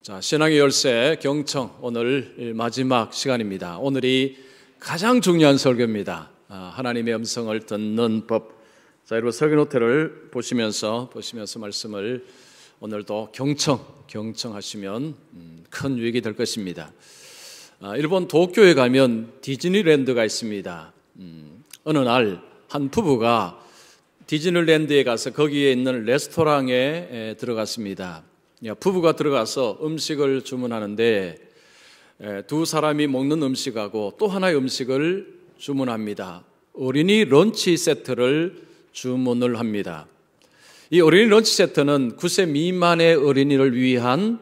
자, 신앙의 열쇠 경청 오늘 마지막 시간입니다. 오늘이 가장 중요한 설교입니다. 하나님의 음성을 듣는 법. 자, 여러분 설교 노트를 보시면서 말씀을 오늘도 경청하시면 큰 유익이 될 것입니다. 일본 도쿄에 가면 디즈니랜드가 있습니다. 어느 날 한 부부가 디즈니랜드에 가서 거기에 있는 레스토랑에 들어갔습니다. 부부가 들어가서 음식을 주문하는데 두 사람이 먹는 음식하고 또 하나의 음식을 주문합니다. 어린이 런치 세트를 주문을 합니다. 이 어린이 런치 세트는 9세 미만의 어린이를 위한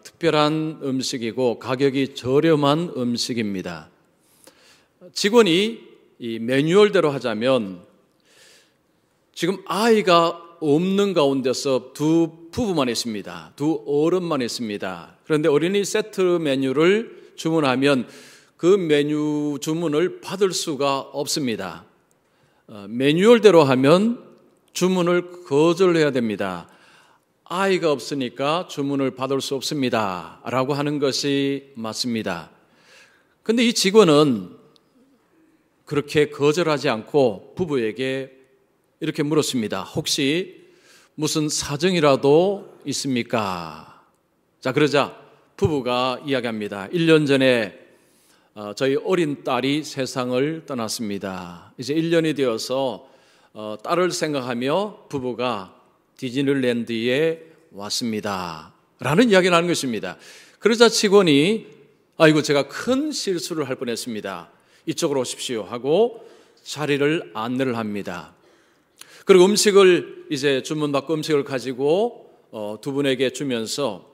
특별한 음식이고 가격이 저렴한 음식입니다. 직원이 이 매뉴얼대로 하자면 지금 아이가 없는 가운데서 두 부부만 있습니다. 두 어른만 있습니다. 그런데 어린이 세트 메뉴를 주문하면 그 메뉴 주문을 받을 수가 없습니다. 매뉴얼대로 하면 주문을 거절해야 됩니다. 아이가 없으니까 주문을 받을 수 없습니다. 라고 하는 것이 맞습니다. 그런데 이 직원은 그렇게 거절하지 않고 부부에게 이렇게 물었습니다. 혹시 무슨 사정이라도 있습니까? 자, 그러자 부부가 이야기합니다. 1년 전에 저희 어린 딸이 세상을 떠났습니다. 이제 1년이 되어서 딸을 생각하며 부부가 디즈니랜드에 왔습니다. 라는 이야기를 하는 것입니다. 그러자 직원이 아이고 제가 큰 실수를 할 뻔했습니다. 이쪽으로 오십시오 하고 자리를 안내를 합니다. 그리고 음식을 이제 주문받고 음식을 가지고 두 분에게 주면서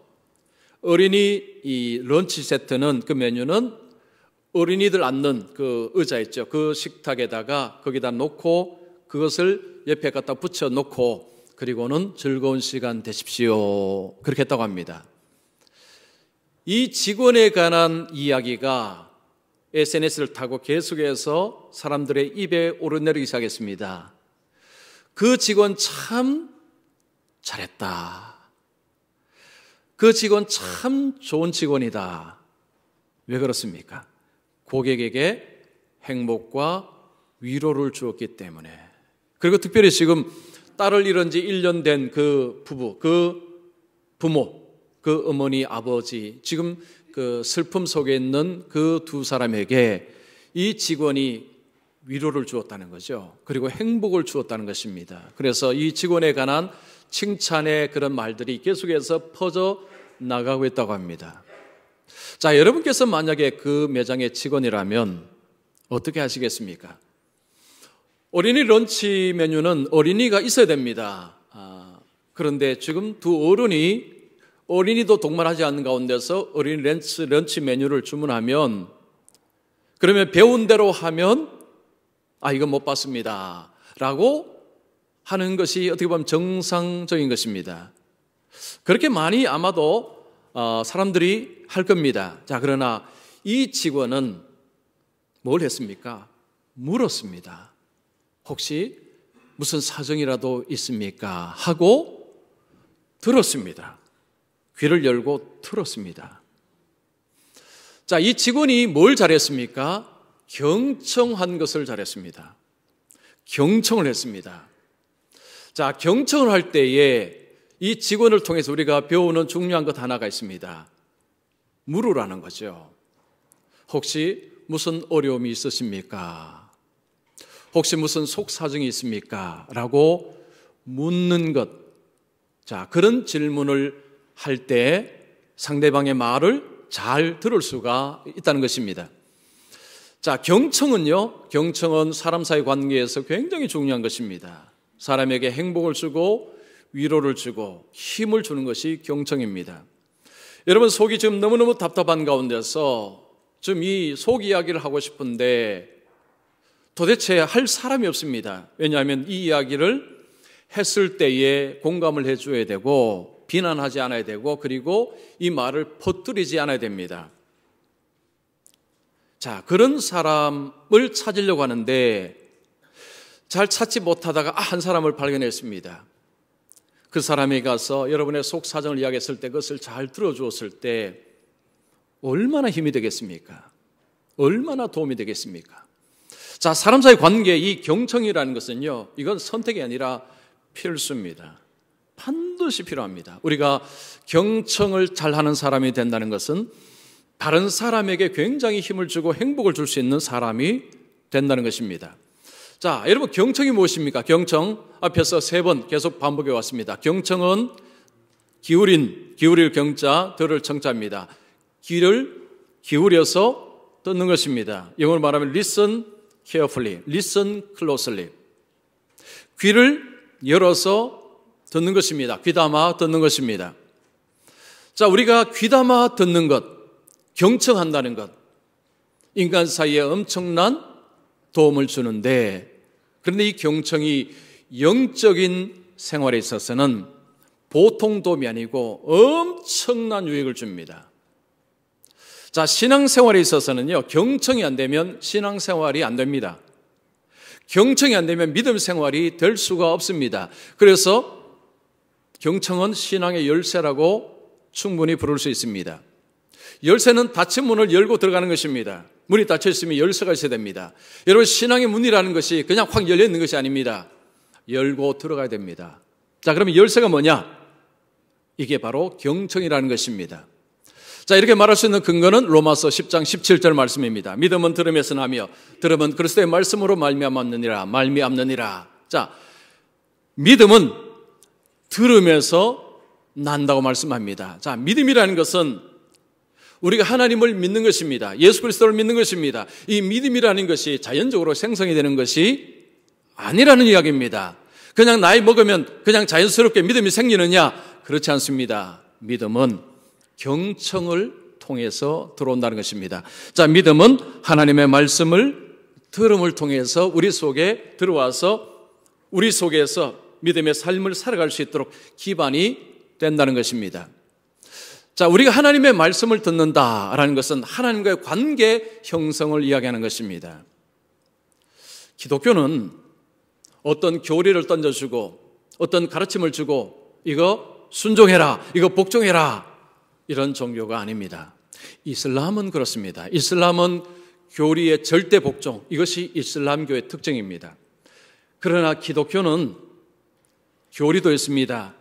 어린이 이 런치 세트는 그 메뉴는 어린이들 앉는 그 의자 있죠. 그 식탁에다가 거기다 놓고 그것을 옆에 갖다 붙여 놓고 그리고는 즐거운 시간 되십시오. 그렇게 했다고 합니다. 이 직원에 관한 이야기가 SNS를 타고 계속해서 사람들의 입에 오르내리기 시작했습니다. 그 직원 참 잘했다. 그 직원 참 좋은 직원이다. 왜 그렇습니까? 고객에게 행복과 위로를 주었기 때문에. 그리고 특별히 지금 딸을 잃은 지 1년 된 그 부부, 그 부모, 그 어머니, 아버지, 지금 그 슬픔 속에 있는 그 두 사람에게 이 직원이 위로를 주었다는 거죠. 그리고 행복을 주었다는 것입니다. 그래서 이 직원에 관한 칭찬의 그런 말들이 계속해서 퍼져 나가고 있다고 합니다. 자, 여러분께서 만약에 그 매장의 직원이라면 어떻게 하시겠습니까? 어린이 런치 메뉴는 어린이가 있어야 됩니다. 그런데 지금 두 어린이도 동반하지 않는 가운데서 어린이 런치 메뉴를 주문하면 그러면 배운 대로 하면 이건 못 받습니다. 라고 하는 것이 어떻게 보면 정상적인 것입니다. 그렇게 많이 아마도 사람들이 할 겁니다. 자, 그러나 이 직원은 뭘 했습니까? 물었습니다. 혹시 무슨 사정이라도 있습니까? 하고 들었습니다. 귀를 열고 들었습니다. 자, 이 직원이 뭘 잘했습니까? 경청한 것을 잘했습니다. 경청을 했습니다. 자, 경청을 할 때에 이 직원을 통해서 우리가 배우는 중요한 것 하나가 있습니다. 물으라는 거죠. 혹시 무슨 어려움이 있으십니까? 혹시 무슨 속사정이 있습니까? 라고 묻는 것. 자, 그런 질문을 할 때 상대방의 말을 잘 들을 수가 있다는 것입니다. 자, 경청은 사람 사이 관계에서 굉장히 중요한 것입니다. 사람에게 행복을 주고 위로를 주고 힘을 주는 것이 경청입니다. 여러분 속이 지금 너무너무 답답한 가운데서 좀 이 속 이야기를 하고 싶은데 도대체 할 사람이 없습니다. 왜냐하면 이 이야기를 했을 때에 공감을 해줘야 되고 비난하지 않아야 되고 그리고 이 말을 퍼뜨리지 않아야 됩니다. 자, 그런 사람을 찾으려고 하는데 잘 찾지 못하다가 한 사람을 발견했습니다. 그 사람에게 가서 여러분의 속 사정을 이야기했을 때 그것을 잘 들어주었을 때 얼마나 힘이 되겠습니까? 얼마나 도움이 되겠습니까? 자, 사람 사이 관계, 이 경청이라는 것은요, 이건 선택이 아니라 필수입니다. 반드시 필요합니다. 우리가 경청을 잘하는 사람이 된다는 것은 다른 사람에게 굉장히 힘을 주고 행복을 줄 수 있는 사람이 된다는 것입니다. 자, 여러분, 경청이 무엇입니까? 경청 앞에서 3번 계속 반복해 왔습니다. 경청은 기울일 경자, 들을 청자입니다. 귀를 기울여서 듣는 것입니다. 영어로 말하면 listen carefully, listen closely. 귀를 열어서 듣는 것입니다. 귀담아 듣는 것입니다. 자, 우리가 귀담아 듣는 것, 경청한다는 것, 인간 사이에 엄청난 도움을 주는데, 그런데 이 경청이 영적인 생활에 있어서는 보통 도움이 아니고 엄청난 유익을 줍니다. 자, 신앙생활에 있어서는요, 경청이 안 되면 신앙생활이 안 됩니다. 경청이 안 되면 믿음 생활이 될 수가 없습니다. 그래서 경청은 신앙의 열쇠라고 충분히 부를 수 있습니다. 열쇠는 닫힌 문을 열고 들어가는 것입니다. 문이 닫혀 있으면 열쇠가 있어야 됩니다. 여러분, 신앙의 문이라는 것이 그냥 확 열려 있는 것이 아닙니다. 열고 들어가야 됩니다. 자, 그러면 열쇠가 뭐냐? 이게 바로 경청이라는 것입니다. 자, 이렇게 말할 수 있는 근거는 로마서 10장 17절 말씀입니다. 믿음은 들음에서 나며 들음은 그리스도의 말씀으로 말미암느니라. 자, 믿음은 들음에서 난다고 말씀합니다. 자, 믿음이라는 것은 우리가 하나님을 믿는 것입니다. 예수 그리스도를 믿는 것입니다. 이 믿음이라는 것이 자연적으로 생성이 되는 것이 아니라는 이야기입니다. 그냥 나이 먹으면 그냥 자연스럽게 믿음이 생기느냐? 그렇지 않습니다. 믿음은 경청을 통해서 들어온다는 것입니다. 자, 믿음은 하나님의 말씀을 들음을 통해서 우리 속에 들어와서 우리 속에서 믿음의 삶을 살아갈 수 있도록 기반이 된다는 것입니다. 자, 우리가 하나님의 말씀을 듣는다라는 것은 하나님과의 관계 형성을 이야기하는 것입니다. 기독교는 어떤 교리를 던져주고 어떤 가르침을 주고 이거 순종해라, 이거 복종해라, 이런 종교가 아닙니다. 이슬람은 그렇습니다. 이슬람은 교리의 절대 복종, 이것이 이슬람교의 특징입니다. 그러나 기독교는 교리도 있습니다.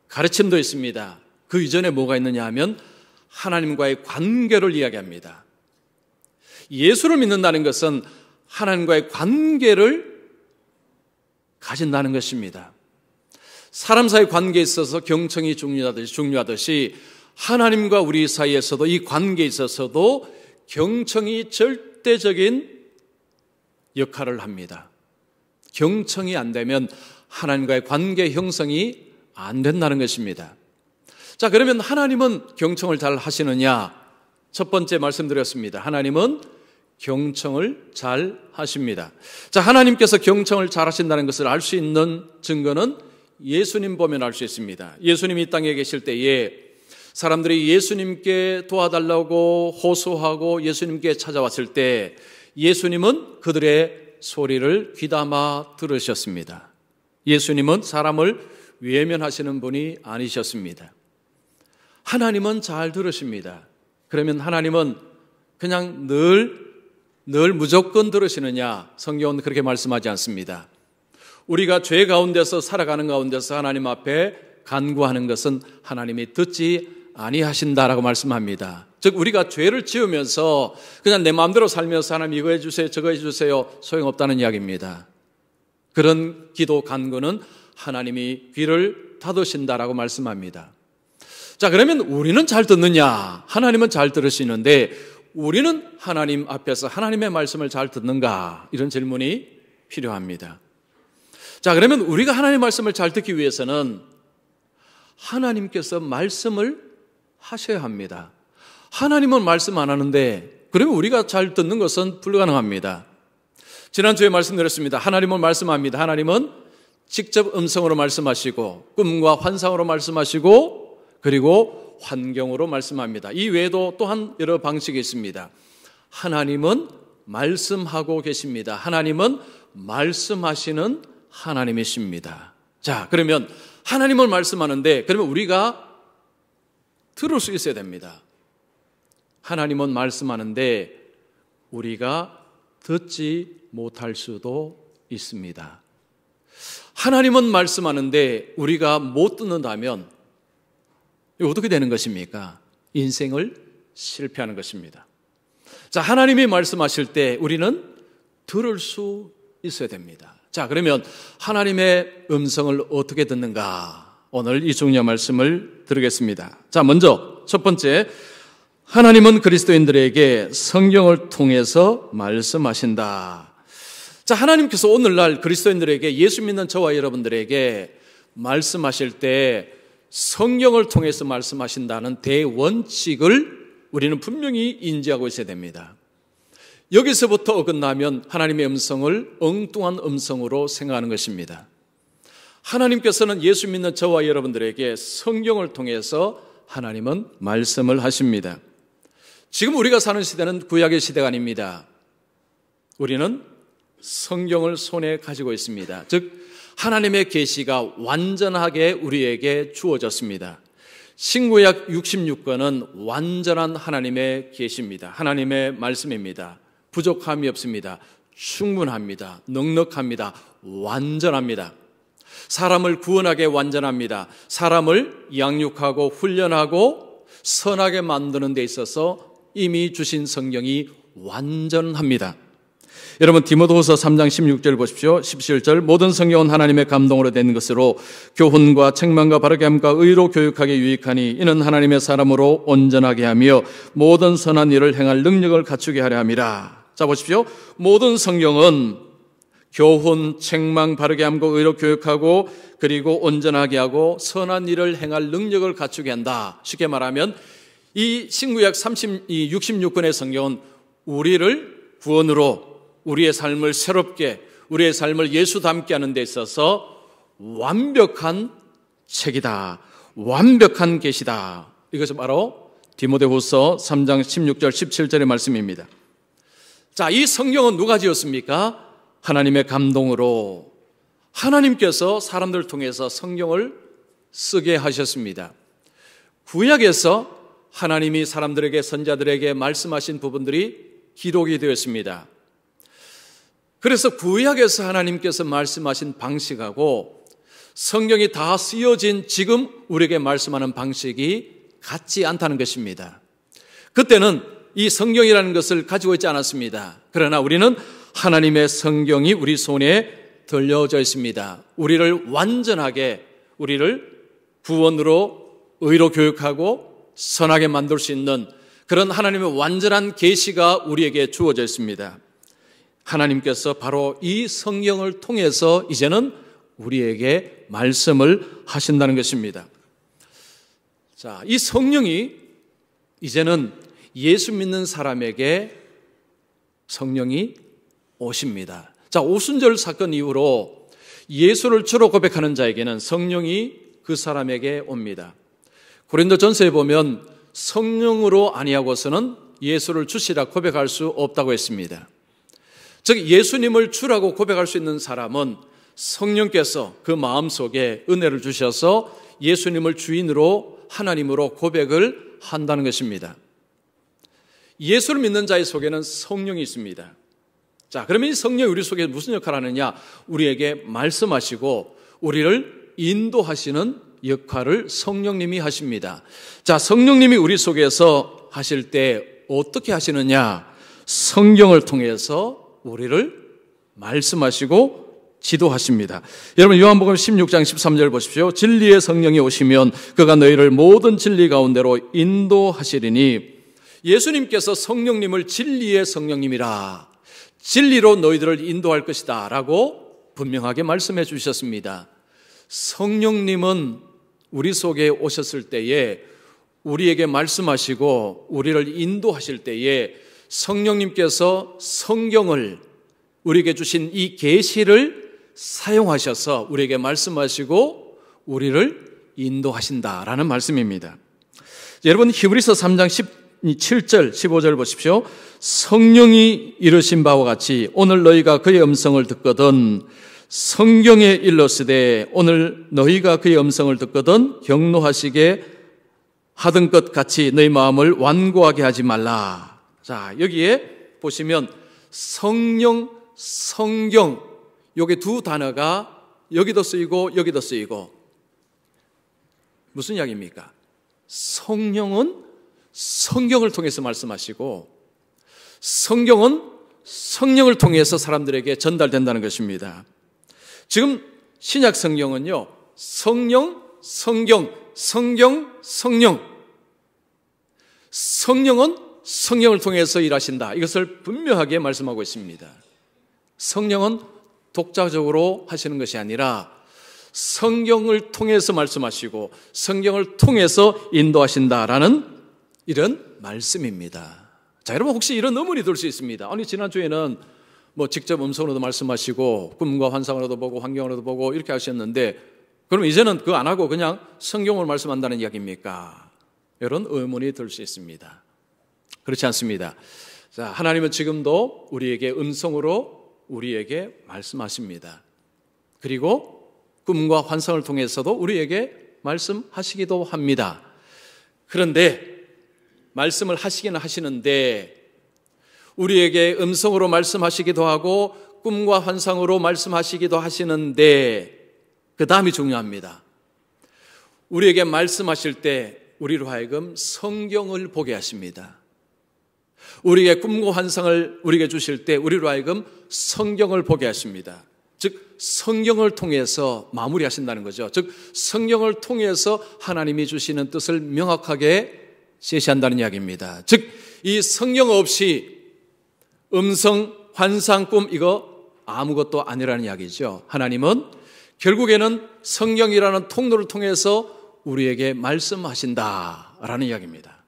가르침도 있습니다. 그 이전에 뭐가 있느냐 하면 하나님과의 관계를 이야기합니다. 예수를 믿는다는 것은 하나님과의 관계를 가진다는 것입니다. 사람 사이 관계에 있어서 경청이 중요하듯이 하나님과 우리 사이에서도 이 관계에 있어서도 경청이 절대적인 역할을 합니다. 경청이 안 되면 하나님과의 관계 형성이 안 된다는 것입니다. 자, 그러면 하나님은 경청을 잘 하시느냐? 첫 번째 말씀드렸습니다. 하나님은 경청을 잘 하십니다. 자, 하나님께서 경청을 잘 하신다는 것을 알 수 있는 증거는 예수님 보면 알 수 있습니다. 예수님이 이 땅에 계실 때에 사람들이 예수님께 도와달라고 호소하고 예수님께 찾아왔을 때 예수님은 그들의 소리를 귀담아 들으셨습니다. 예수님은 사람을 외면하시는 분이 아니셨습니다. 하나님은 잘 들으십니다. 그러면 하나님은 그냥 늘 무조건 들으시느냐? 성경은 그렇게 말씀하지 않습니다. 우리가 죄 가운데서 살아가는 가운데서 하나님 앞에 간구하는 것은 하나님이 듣지 아니하신다라고 말씀합니다. 즉 우리가 죄를 지으면서 그냥 내 마음대로 살면서 하나님 이거 해주세요 저거 해주세요 소용없다는 이야기입니다. 그런 기도 간구는 하나님이 귀를 닫으신다라고 말씀합니다. 자, 그러면 우리는 잘 듣느냐? 하나님은 잘 들으시는데 우리는 하나님 앞에서 하나님의 말씀을 잘 듣는가? 이런 질문이 필요합니다. 자, 그러면 우리가 하나님의 말씀을 잘 듣기 위해서는 하나님께서 말씀을 하셔야 합니다. 하나님은 말씀 안 하는데 그러면 우리가 잘 듣는 것은 불가능합니다. 지난주에 말씀드렸습니다. 하나님은 말씀합니다. 하나님은 직접 음성으로 말씀하시고 꿈과 환상으로 말씀하시고 그리고 환경으로 말씀합니다. 이 외에도 또한 여러 방식이 있습니다. 하나님은 말씀하고 계십니다. 하나님은 말씀하시는 하나님이십니다. 자, 그러면 하나님은 말씀하는데 그러면 우리가 들을 수 있어야 됩니다. 하나님은 말씀하는데 우리가 듣지 못할 수도 있습니다. 하나님은 말씀하는데 우리가 못 듣는다면 어떻게 되는 것입니까? 인생을 실패하는 것입니다. 자, 하나님이 말씀하실 때 우리는 들을 수 있어야 됩니다. 자, 그러면 하나님의 음성을 어떻게 듣는가? 오늘 이 중요한 말씀을 드리겠습니다. 자, 먼저 첫 번째, 하나님은 그리스도인들에게 성경을 통해서 말씀하신다. 자, 하나님께서 오늘날 그리스도인들에게, 예수 믿는 저와 여러분들에게 말씀하실 때 성경을 통해서 말씀하신다는 대원칙을 우리는 분명히 인지하고 있어야 됩니다. 여기서부터 어긋나면 하나님의 음성을 엉뚱한 음성으로 생각하는 것입니다. 하나님께서는 예수 믿는 저와 여러분들에게 성경을 통해서 하나님은 말씀을 하십니다. 지금 우리가 사는 시대는 구약의 시대가 아닙니다. 우리는 성경을 손에 가지고 있습니다. 즉 하나님의 계시가 완전하게 우리에게 주어졌습니다. 신구약 66권은 완전한 하나님의 계시입니다. 하나님의 말씀입니다. 부족함이 없습니다. 충분합니다. 넉넉합니다. 완전합니다. 사람을 구원하게 완전합니다. 사람을 양육하고 훈련하고 선하게 만드는 데 있어서 이미 주신 성경이 완전합니다. 여러분 디모데후서 3장 16절 보십시오. 17절 모든 성경은 하나님의 감동으로 된 것으로 교훈과 책망과 바르게 함과 의로 교육하게 유익하니 이는 하나님의 사람으로 온전하게 하며 모든 선한 일을 행할 능력을 갖추게 하려 함이라. 자 보십시오. 모든 성경은 교훈, 책망, 바르게 함과 의로 교육하고 그리고 온전하게 하고 선한 일을 행할 능력을 갖추게 한다. 쉽게 말하면 이 신구약 66권의 성경은 우리를 구원으로 우리의 삶을 새롭게 우리의 삶을 예수 닮게 하는 데 있어서 완벽한 책이다. 완벽한 계시다. 이것이 바로 디모데후서 3장 16절 17절의 말씀입니다. 자, 이 성경은 누가 지었습니까? 하나님의 감동으로 하나님께서 사람들을 통해서 성경을 쓰게 하셨습니다. 구약에서 하나님이 사람들에게 선자들에게 말씀하신 부분들이 기록이 되었습니다. 그래서 구약에서 하나님께서 말씀하신 방식하고 성경이 다 쓰여진 지금 우리에게 말씀하는 방식이 같지 않다는 것입니다. 그때는 이 성경이라는 것을 가지고 있지 않았습니다. 그러나 우리는 하나님의 성경이 우리 손에 들려져 있습니다. 우리를 완전하게 우리를 구원으로 의로 교육하고 선하게 만들 수 있는 그런 하나님의 완전한 계시가 우리에게 주어져 있습니다. 하나님께서 바로 이 성경을 통해서 이제는 우리에게 말씀을 하신다는 것입니다. 자, 이 성령이 이제는 예수 믿는 사람에게 성령이 오십니다. 자, 오순절 사건 이후로 예수를 주로 고백하는 자에게는 성령이 그 사람에게 옵니다. 고린도전서에 보면 성령으로 아니하고서는 예수를 주시라 고백할 수 없다고 했습니다. 즉 예수님을 주라고 고백할 수 있는 사람은 성령께서 그 마음속에 은혜를 주셔서 예수님을 주인으로 하나님으로 고백을 한다는 것입니다. 예수를 믿는 자의 속에는 성령이 있습니다. 자, 그러면 이 성령이 우리 속에 무슨 역할을 하느냐? 우리에게 말씀하시고 우리를 인도하시는 역할을 성령님이 하십니다. 자, 성령님이 우리 속에서 하실 때 어떻게 하시느냐? 성경을 통해서 우리를 말씀하시고 지도하십니다. 여러분 요한복음 16장 13절 보십시오. 진리의 성령이 오시면 그가 너희를 모든 진리 가운데로 인도하시리니 예수님께서 성령님을 진리의 성령님이라 진리로 너희들을 인도할 것이다 라고 분명하게 말씀해 주셨습니다. 성령님은 우리 속에 오셨을 때에 우리에게 말씀하시고 우리를 인도하실 때에 성령님께서 성경을 우리에게 주신 이 계시를 사용하셔서 우리에게 말씀하시고 우리를 인도하신다라는 말씀입니다. 여러분 히브리서 3장 17절 15절 보십시오. 성령이 이르신 바와 같이 오늘 너희가 그의 음성을 듣거든 성경에 일렀으되 오늘 너희가 그의 음성을 듣거든 경노하시게 하던 것 같이 너희 마음을 완고하게 하지 말라. 자, 여기에 보시면 성령, 성경, 여기 두 단어가 여기도 쓰이고 여기도 쓰이고 무슨 이야기입니까? 성령은 성경을 통해서 말씀하시고 성경은 성령을 통해서 사람들에게 전달된다는 것입니다. 지금 신약 성경은요, 성령, 성경, 성경, 성령. 성령은 성령을 통해서 일하신다. 이것을 분명하게 말씀하고 있습니다. 성령은 독자적으로 하시는 것이 아니라 성경을 통해서 말씀하시고 성경을 통해서 인도하신다라는 이런 말씀입니다. 자, 여러분 혹시 이런 의문이 들 수 있습니다. 아니 지난주에는 직접 음성으로도 말씀하시고 꿈과 환상으로도 보고 환경으로도 보고 이렇게 하셨는데 그럼 이제는 그거 안 하고 그냥 성경을 말씀한다는 이야기입니까? 이런 의문이 들 수 있습니다. 그렇지 않습니다. 자, 하나님은 지금도 우리에게 음성으로 우리에게 말씀하십니다. 그리고 꿈과 환상을 통해서도 우리에게 말씀하시기도 합니다. 그런데 말씀을 하시기는 하시는데 우리에게 음성으로 말씀하시기도 하고 꿈과 환상으로 말씀하시기도 하시는데 그 다음이 중요합니다. 우리에게 말씀하실 때 우리로 하여금 성경을 보게 하십니다. 우리에게 꿈과 환상을 우리에게 주실 때 우리로 하여금 성경을 보게 하십니다. 즉 성경을 통해서 마무리하신다는 거죠. 즉 성경을 통해서 하나님이 주시는 뜻을 명확하게 제시한다는 이야기입니다. 즉 이 성경 없이 음성, 환상, 꿈 이거 아무것도 아니라는 이야기죠. 하나님은 결국에는 성경이라는 통로를 통해서 우리에게 말씀하신다라는 이야기입니다.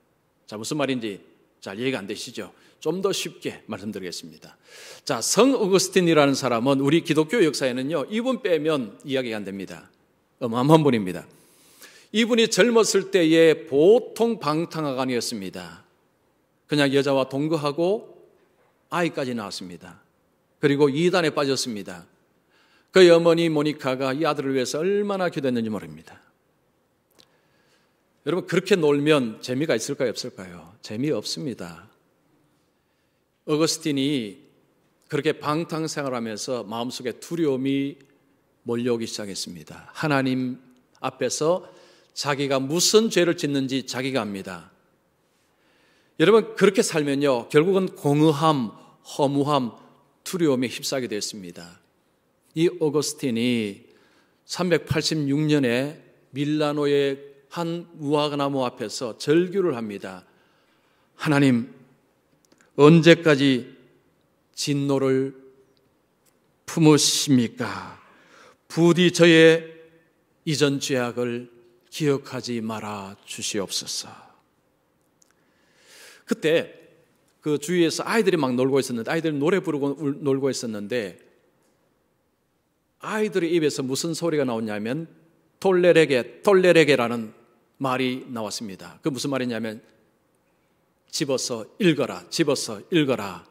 자, 무슨 말인지 잘 이해가 안 되시죠? 좀 더 쉽게 말씀드리겠습니다. 자, 성 어거스틴이라는 사람은 우리 기독교 역사에는요, 이분 빼면 이야기가 안 됩니다. 어마어마한 분입니다. 이분이 젊었을 때에 보통 방탕아가 아니었습니다. 그냥 여자와 동거하고 아이까지 낳았습니다. 그리고 이단에 빠졌습니다. 그의 어머니 모니카가 이 아들을 위해서 얼마나 기도했는지 모릅니다. 여러분 그렇게 놀면 재미가 있을까요? 없을까요? 재미없습니다. 어거스틴이 그렇게 방탕 생활하면서 마음속에 두려움이 몰려오기 시작했습니다. 하나님 앞에서 자기가 무슨 죄를 짓는지 자기가 압니다. 여러분 그렇게 살면요 결국은 공허함, 허무함, 두려움에 휩싸게 됐습니다. 이 어거스틴이 386년에 밀라노의 한 무화과나무 앞에서 절규를 합니다. 하나님, 언제까지 진노를 품으십니까? 부디 저의 이전 죄악을 기억하지 말아 주시옵소서. 그때 그 주위에서 아이들이 막 놀고 있었는데, 아이들이 노래 부르고 놀고 있었는데, 아이들의 입에서 무슨 소리가 나왔냐면 톨레레게라는 말이 나왔습니다. 그 무슨 말이냐면 집어서 읽어라, 집어서 읽어라.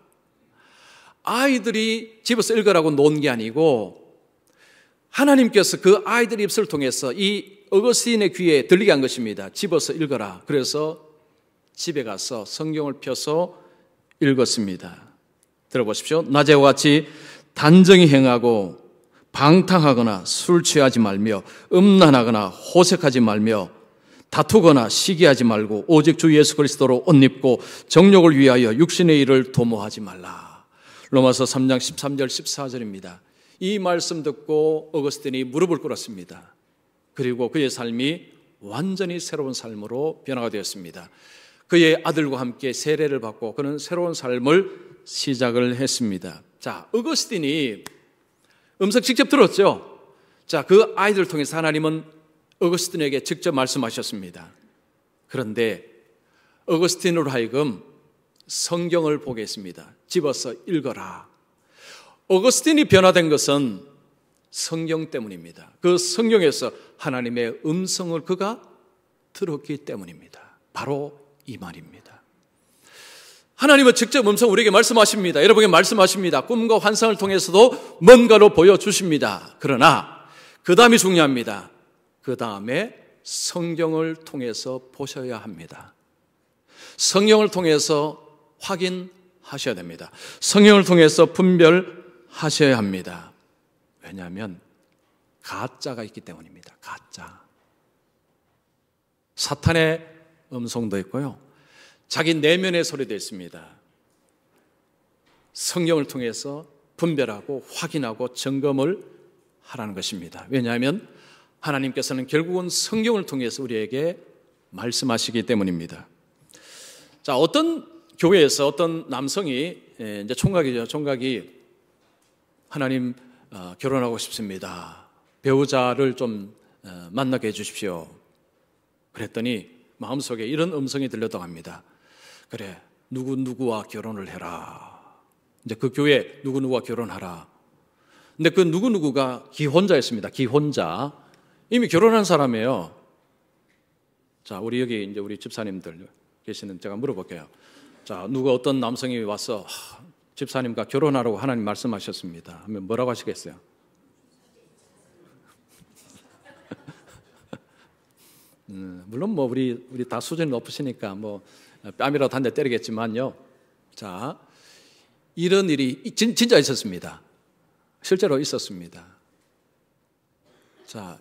아이들이 집어서 읽으라고 논 게 아니고 하나님께서 그 아이들의 입술을 통해서 이 어거스틴의 귀에 들리게 한 것입니다. 집어서 읽어라. 그래서 집에 가서 성경을 펴서 읽었습니다. 들어보십시오. 낮에와 같이 단정히 행하고 방탕하거나 술 취하지 말며 음란하거나 호색하지 말며 다투거나 시기하지 말고 오직 주 예수 그리스도로 옷 입고 정욕을 위하여 육신의 일을 도모하지 말라. 로마서 3장 13절 14절입니다. 이 말씀 듣고 어거스틴이 무릎을 꿇었습니다. 그리고 그의 삶이 완전히 새로운 삶으로 변화가 되었습니다. 그의 아들과 함께 세례를 받고 그는 새로운 삶을 시작을 했습니다. 자, 어거스틴이 음성 직접 들었죠. 자, 그 아이들을 통해서 하나님은 어거스틴에게 직접 말씀하셨습니다. 그런데 어거스틴으로 하여금 성경을 보게 했습니다. 집어서 읽어라. 어거스틴이 변화된 것은 성경 때문입니다. 그 성경에서 하나님의 음성을 그가 들었기 때문입니다. 바로 이 말입니다. 하나님은 직접 음성 우리에게 말씀하십니다. 여러분에게 말씀하십니다. 꿈과 환상을 통해서도 뭔가로 보여주십니다. 그러나 그 다음이 중요합니다. 그 다음에 성경을 통해서 보셔야 합니다. 성경을 통해서 확인하셔야 됩니다. 성경을 통해서 분별하셔야 합니다. 왜냐하면 가짜가 있기 때문입니다. 가짜. 사탄의 음성도 있고요. 자기 내면의 소리도 있습니다. 성경을 통해서 분별하고 확인하고 점검을 하라는 것입니다. 왜냐하면 하나님께서는 결국은 성경을 통해서 우리에게 말씀하시기 때문입니다. 자, 어떤 교회에서 어떤 남성이 이제 총각이죠. 총각이 하나님 결혼하고 싶습니다. 배우자를 좀 만나게 해주십시오. 그랬더니 마음속에 이런 음성이 들렸다고 합니다. 그래, 누구누구와 결혼을 해라. 이제 그 교회 누구누구와 결혼하라. 근데 그 누구누구가 기혼자였습니다. 기혼자. 이미 결혼한 사람이에요. 자, 우리 여기 이제 우리 집사님들 계시는 제가 물어볼게요. 자, 누가 어떤 남성이 와서 집사님과 결혼하라고 하나님 말씀하셨습니다. 하면 뭐라고 하시겠어요? 물론 뭐 우리 다 수준이 높으시니까 뭐 뺨이라도 한 대 때리겠지만요. 자, 이런 일이 진짜 있었습니다. 실제로 있었습니다. 자,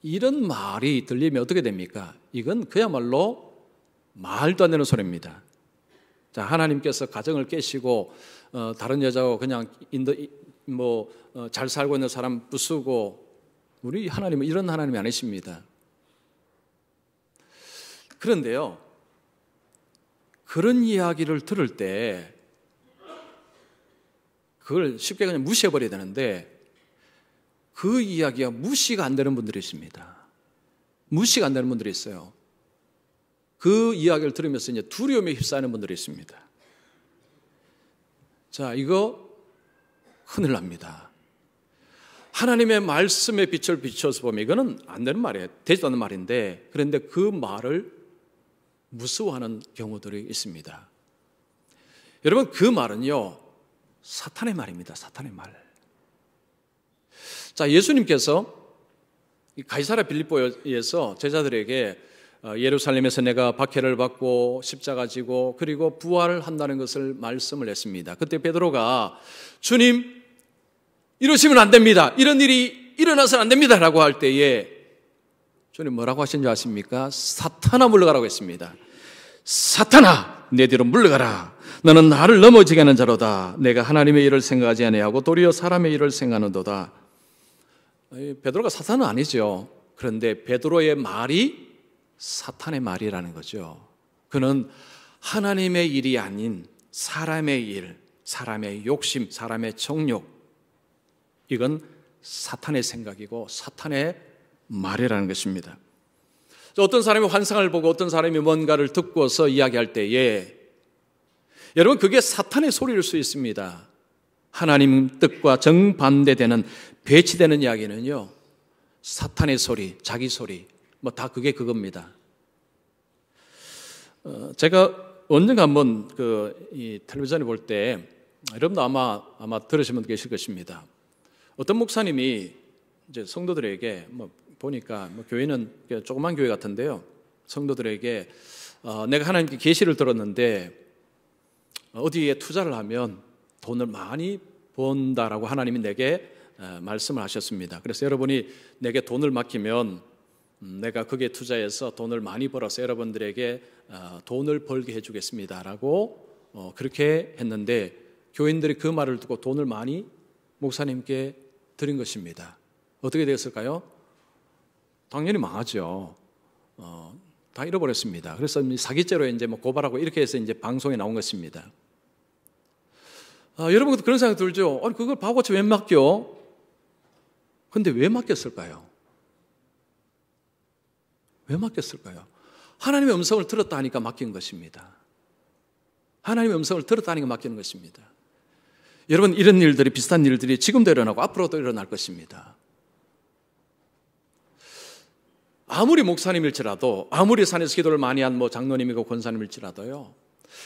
이런 말이 들리면 어떻게 됩니까? 이건 그야말로 말도 안 되는 소리입니다. 자, 하나님께서 가정을 깨시고 다른 여자하고 그냥 잘 살고 있는 사람 부수고, 우리 하나님은 이런 하나님이 아니십니다. 그런데요, 그런 이야기를 들을 때 그걸 쉽게 그냥 무시해버려야 되는데, 그 이야기가 무시가 안 되는 분들이 있습니다. 무시가 안 되는 분들이 있어요. 그 이야기를 들으면서 이제 두려움에 휩싸이는 분들이 있습니다. 자, 이거 큰일 납니다. 하나님의 말씀의 빛을 비춰서 보면 이거는 안 되는 말이에요. 되지도 않는 말인데, 그런데 그 말을 무서워하는 경우들이 있습니다. 여러분, 그 말은요, 사탄의 말입니다. 사탄의 말. 자, 예수님께서 가이사랴 빌립보에서 제자들에게 예루살렘에서 내가 박해를 받고 십자가 지고 그리고 부활을 한다는 것을 말씀을 했습니다. 그때 베드로가 주님, 이러시면 안 됩니다. 이런 일이 일어나서는 안 됩니다. 라고 할 때에 주님 뭐라고 하신 줄 아십니까? 사탄아 물러가라고 했습니다. 사탄아, 내 뒤로 물러가라. 너는 나를 넘어지게 하는 자로다. 내가 하나님의 일을 생각하지 아니하고 도리어 사람의 일을 생각하는도다. 베드로가 사탄은 아니죠. 그런데 베드로의 말이 사탄의 말이라는 거죠. 그는 하나님의 일이 아닌 사람의 일, 사람의 욕심, 사람의 정욕, 이건 사탄의 생각이고 사탄의 말이라는 것입니다. 어떤 사람이 환상을 보고 어떤 사람이 뭔가를 듣고서 이야기할 때에, 여러분, 그게 사탄의 소리일 수 있습니다. 하나님 뜻과 정반대되는, 배치되는 이야기는요, 사탄의 소리, 자기 소리, 뭐 다 그게 그겁니다. 제가 언젠가 한번 이 텔레비전에 볼 때, 여러분도 아마 들으신 분 계실 것입니다. 어떤 목사님이 이제 성도들에게 보니까 교회는 조그만 교회 같은데요, 성도들에게 내가 하나님께 계시를 들었는데 어디에 투자를 하면 돈을 많이 번다라고 하나님이 내게 말씀을 하셨습니다. 그래서 여러분이 내게 돈을 맡기면 내가 거기에 투자해서 돈을 많이 벌어서 여러분들에게 돈을 벌게 해주겠습니다라고 그렇게 했는데, 교인들이 그 말을 듣고 돈을 많이 목사님께 드린 것입니다. 어떻게 되었을까요? 당연히 망하죠. 다 잃어버렸습니다. 그래서 사기죄로 이제 고발하고 이렇게 해서 이제 방송에 나온 것입니다. 여러분도 그런 생각 들죠? 아니, 그걸 바보같이 왜 맡겨? 근데 왜 맡겼을까요? 왜 맡겼을까요? 하나님의 음성을 들었다 하니까 맡긴 것입니다. 하나님의 음성을 들었다 하니까 맡기는 것입니다. 여러분, 이런 일들이, 비슷한 일들이 지금도 일어나고 앞으로도 일어날 것입니다. 아무리 목사님일지라도, 아무리 산에서 기도를 많이 한 장로님이고 권사님일지라도요,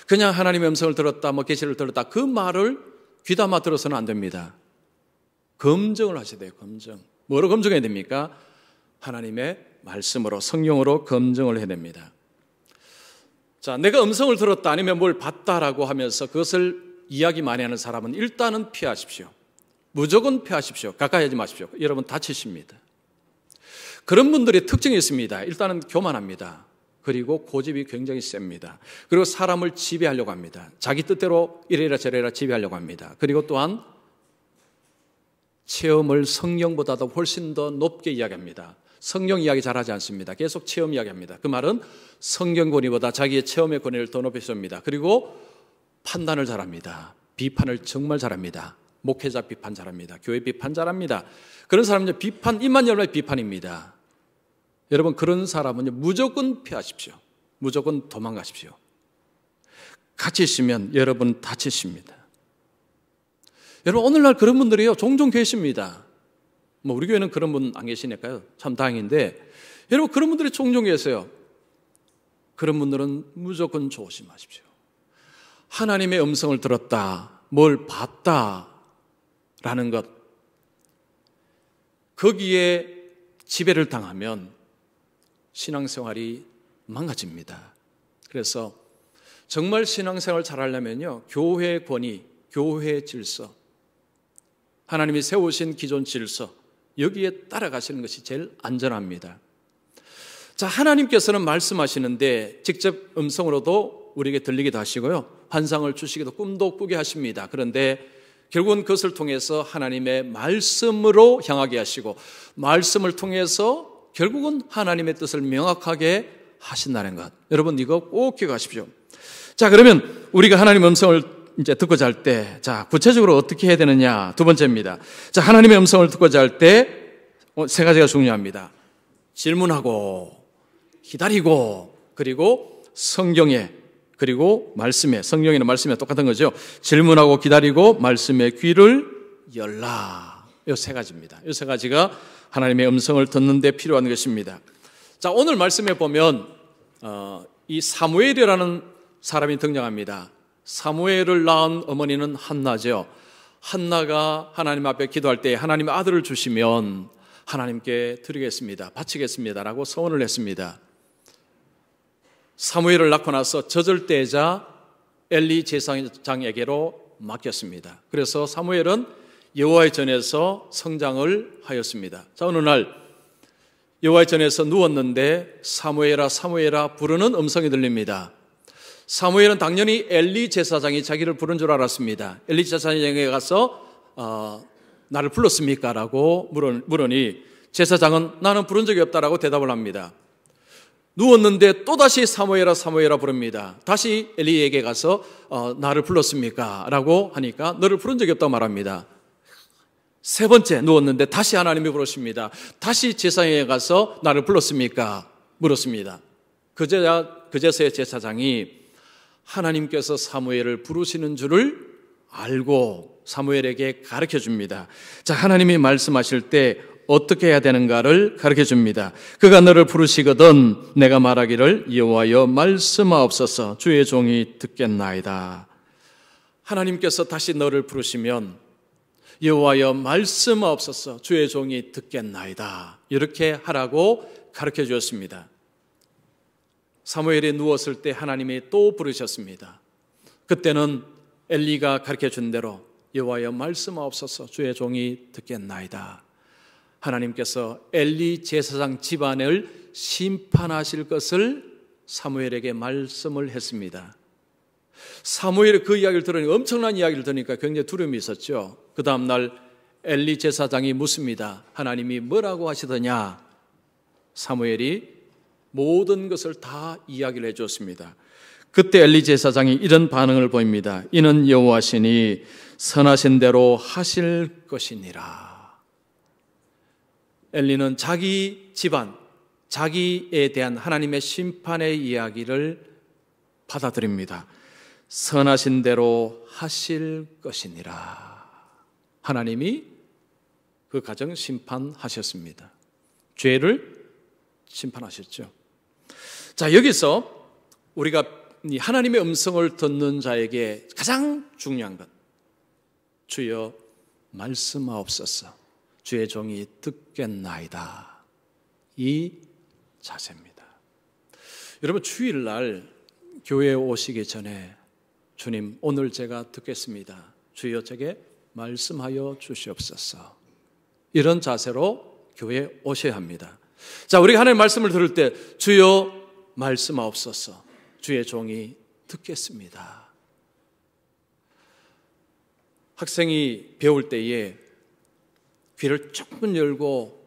그냥 하나님의 음성을 들었다, 계시를 들었다, 그 말을 귀담아 들어서는 안 됩니다. 검증을 하셔야 돼요. 검증. 뭐로 검증해야 됩니까? 하나님의 말씀으로, 성령으로 검증을 해야 됩니다. 자, 내가 음성을 들었다 아니면 뭘 봤다라고 하면서 그것을 이야기 많이 하는 사람은 일단은 피하십시오. 무조건 피하십시오. 가까이 하지 마십시오. 여러분 다치십니다. 그런 분들의 특징이 있습니다. 일단은 교만합니다. 그리고 고집이 굉장히 셉니다. 그리고 사람을 지배하려고 합니다. 자기 뜻대로 이래라 저래라 지배하려고 합니다. 그리고 또한 체험을 성령보다도 훨씬 더 높게 이야기합니다. 성령 이야기 잘하지 않습니다. 계속 체험 이야기합니다. 그 말은 성경 권위보다 자기의 체험의 권위를 더 높이 씁니다. 그리고 판단을 잘합니다. 비판을 정말 잘합니다. 목회자 비판 잘합니다. 교회 비판 잘합니다. 그런 사람은 비판, 입만 열면 비판입니다. 여러분 그런 사람은 무조건 피하십시오. 무조건 도망가십시오. 같이 있으면 여러분 다치십니다. 여러분 오늘날 그런 분들이요 종종 계십니다. 우리 교회는 그런 분 안 계시니까요 참 다행인데 여러분 그런 분들이 종종 계세요. 그런 분들은 무조건 조심하십시오. 하나님의 음성을 들었다, 뭘 봤다라는 것, 거기에 지배를 당하면 신앙생활이 망가집니다. 그래서 정말 신앙생활 잘하려면요 교회 권위, 교회 질서, 하나님이 세우신 기존 질서, 여기에 따라가시는 것이 제일 안전합니다. 자, 하나님께서는 말씀하시는데 직접 음성으로도 우리에게 들리기도 하시고요, 환상을 주시기도 꿈도 꾸게 하십니다. 그런데 결국은 그것을 통해서 하나님의 말씀으로 향하게 하시고 말씀을 통해서 결국은 하나님의 뜻을 명확하게 하신다는 것, 여러분 이거 꼭 기억하십시오. 자, 그러면 우리가 하나님 음성을 이제 듣고 잘 때, 자, 구체적으로 어떻게 해야 되느냐? 두 번째입니다. 자, 하나님의 음성을 듣고 잘 때 세 가지가 중요합니다. 질문하고, 기다리고, 그리고 성경에, 그리고 말씀에, 성경이나 말씀에 똑같은 거죠. 질문하고 기다리고 말씀에 귀를 열라. 이 세 가지입니다. 이 세 가지가 하나님의 음성을 듣는 데 필요한 것입니다. 자, 오늘 말씀에 보면 이 사무엘이라는 사람이 등장합니다. 사무엘을 낳은 어머니는 한나죠. 한나가 하나님 앞에 기도할 때 하나님의 아들을 주시면 하나님께 드리겠습니다, 바치겠습니다라고 서원을 했습니다. 사무엘을 낳고 나서 젖을 떼자 엘리 제사장에게로 맡겼습니다. 그래서 사무엘은 여호와의 전에서 성장을 하였습니다. 자, 어느 날 여호와의 전에서 누웠는데 사무엘아 사무엘아 부르는 음성이 들립니다. 사무엘은 당연히 엘리 제사장이 자기를 부른 줄 알았습니다. 엘리 제사장에게 가서 나를 불렀습니까? 라고 물으니 제사장은 나는 부른 적이 없다라고 대답을 합니다. 누웠는데 또다시 사무엘아 사무엘아 부릅니다. 다시 엘리에게 가서 나를 불렀습니까? 라고 하니까 너를 부른 적이 없다고 말합니다. 세 번째 누웠는데 다시 하나님이 부르십니다. 다시 제사장에게 가서 나를 불렀습니까? 물었습니다. 그제서야 제사장이 하나님께서 사무엘을 부르시는 줄을 알고 사무엘에게 가르쳐 줍니다. 자, 하나님이 말씀하실 때 어떻게 해야 되는가를 가르쳐 줍니다. 그가 너를 부르시거든 내가 말하기를 여호와여 말씀하옵소서 주의 종이 듣겠나이다. 하나님께서 다시 너를 부르시면 여호와여 말씀하옵소서 주의 종이 듣겠나이다, 이렇게 하라고 가르쳐 주었습니다. 사무엘이 누웠을 때 하나님이 또 부르셨습니다. 그때는 엘리가 가르쳐 준 대로 여호와여 말씀하옵소서 주의 종이 듣겠나이다. 하나님께서 엘리 제사장 집안을 심판하실 것을 사무엘에게 말씀을 했습니다. 사무엘이 그 이야기를 들으니 엄청난 이야기를 들으니까 굉장히 두려움이 있었죠. 그 다음 날 엘리 제사장이 묻습니다. 하나님이 뭐라고 하시더냐? 사무엘이 모든 것을 다 이야기를 해주었습니다. 그때 엘리 제사장이 이런 반응을 보입니다. 이는 여호와시니 선하신 대로 하실 것이니라. 엘리는 자기 집안, 자기에 대한 하나님의 심판의 이야기를 받아들입니다. 선하신 대로 하실 것이니라. 하나님이 그 가정 심판하셨습니다. 죄를 심판하셨죠. 자, 여기서 우리가 이 하나님의 음성을 듣는 자에게 가장 중요한 것, 주여 말씀하옵소서, 주의 종이 듣겠나이다, 이 자세입니다. 여러분, 주일날 교회에 오시기 전에 주님, 오늘 제가 듣겠습니다, 주여 제게 말씀하여 주시옵소서, 이런 자세로 교회에 오셔야 합니다. 자, 우리가 하나님의 말씀을 들을 때 주여 말씀하옵소서, 주의 종이 듣겠습니다. 학생이 배울 때에 귀를 조금 열고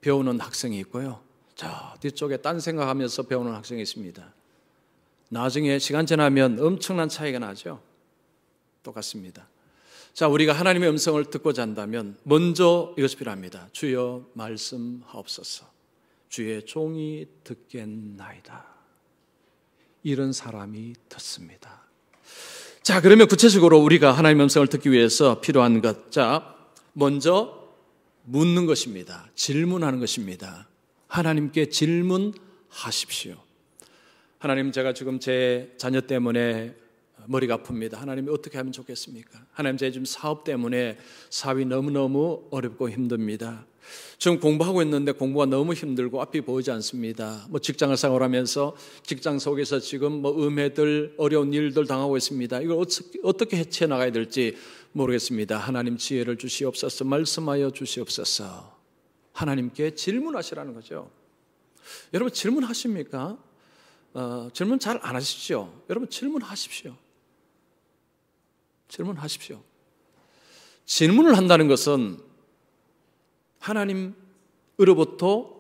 배우는 학생이 있고요, 저 뒤쪽에 딴 생각하면서 배우는 학생이 있습니다. 나중에 시간 지나면 엄청난 차이가 나죠. 똑같습니다. 자, 우리가 하나님의 음성을 듣고자 한다면 먼저 이것이 필요합니다. 주여 말씀하옵소서, 주의 종이 듣겠나이다. 이런 사람이 듣습니다. 자, 그러면 구체적으로 우리가 하나님의 음성을 듣기 위해서 필요한 것, 자, 먼저 묻는 것입니다. 질문하는 것입니다. 하나님께 질문하십시오. 하나님, 제가 지금 제 자녀 때문에 머리가 아픕니다. 하나님이 어떻게 하면 좋겠습니까? 하나님, 제 지금 사업 때문에 사업이 너무너무 어렵고 힘듭니다. 지금 공부하고 있는데 공부가 너무 힘들고 앞이 보이지 않습니다. 직장을 생활하면서 직장 속에서 지금 음해들, 어려운 일들 당하고 있습니다. 이걸 어떻게 헤쳐나가야 될지 모르겠습니다. 하나님, 지혜를 주시옵소서, 말씀하여 주시옵소서. 하나님께 질문하시라는 거죠. 여러분, 질문하십니까? 질문 잘 안 하시죠? 여러분, 질문하십시오. 질문하십시오. 질문을 한다는 것은 하나님으로부터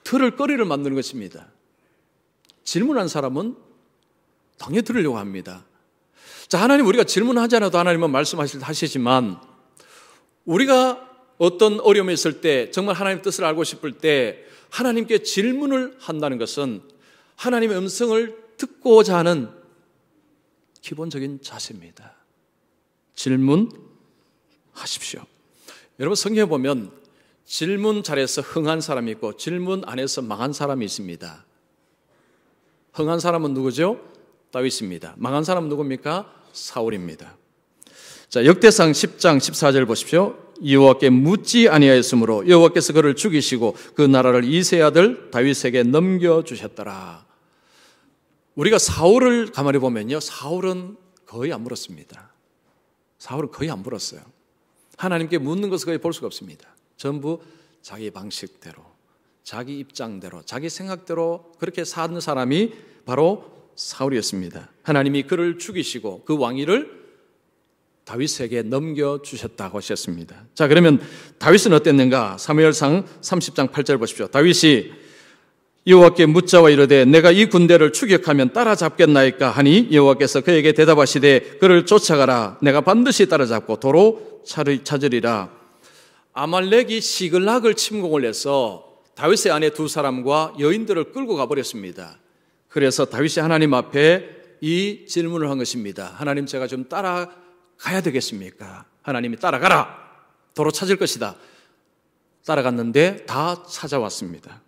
들을 거리를 만드는 것입니다. 질문한 사람은 당연히 들으려고 합니다. 자, 하나님, 우리가 질문하지 않아도 하나님은 말씀하시지만 우리가 어떤 어려움이 있을 때, 정말 하나님의 뜻을 알고 싶을 때 하나님께 질문을 한다는 것은 하나님의 음성을 듣고자 하는 기본적인 자세입니다. 질문하십시오. 여러분, 성경에 보면 질문 잘해서 흥한 사람이 있고 질문 안 해서 망한 사람이 있습니다. 흥한 사람은 누구죠? 다윗입니다. 망한 사람은 누굽니까? 사울입니다. 자, 역대상 10장 14절 보십시오. 여호와께 묻지 아니하였으므로 여호와께서 그를 죽이시고 그 나라를 이새의 아들 다윗에게 넘겨주셨더라. 우리가 사울을 가만히 보면요, 사울은 거의 안 물었습니다. 사울은 거의 안 물었어요. 하나님께 묻는 것을 거의 볼 수가 없습니다. 전부 자기 방식대로, 자기 입장대로, 자기 생각대로 그렇게 사는 사람이 바로 사울이었습니다. 하나님이 그를 죽이시고 그 왕위를 다윗에게 넘겨주셨다고 하셨습니다. 자, 그러면 다윗은 어땠는가? 사무엘상 30장 8절 보십시오. 다윗이 여호와께 묻자와 이르되 내가 이 군대를 추격하면 따라잡겠나이까 하니 여호와께서 그에게 대답하시되 그를 쫓아가라. 내가 반드시 따라잡고 도로 찾으리라. 아말렉이 시글락을 침공을 해서 다윗의 아내 두 사람과 여인들을 끌고 가버렸습니다. 그래서 다윗이 하나님 앞에 이 질문을 한 것입니다. 하나님, 제가 좀 따라가야 되겠습니까? 하나님이 따라가라. 도로 찾을 것이다. 따라갔는데 다 찾아왔습니다.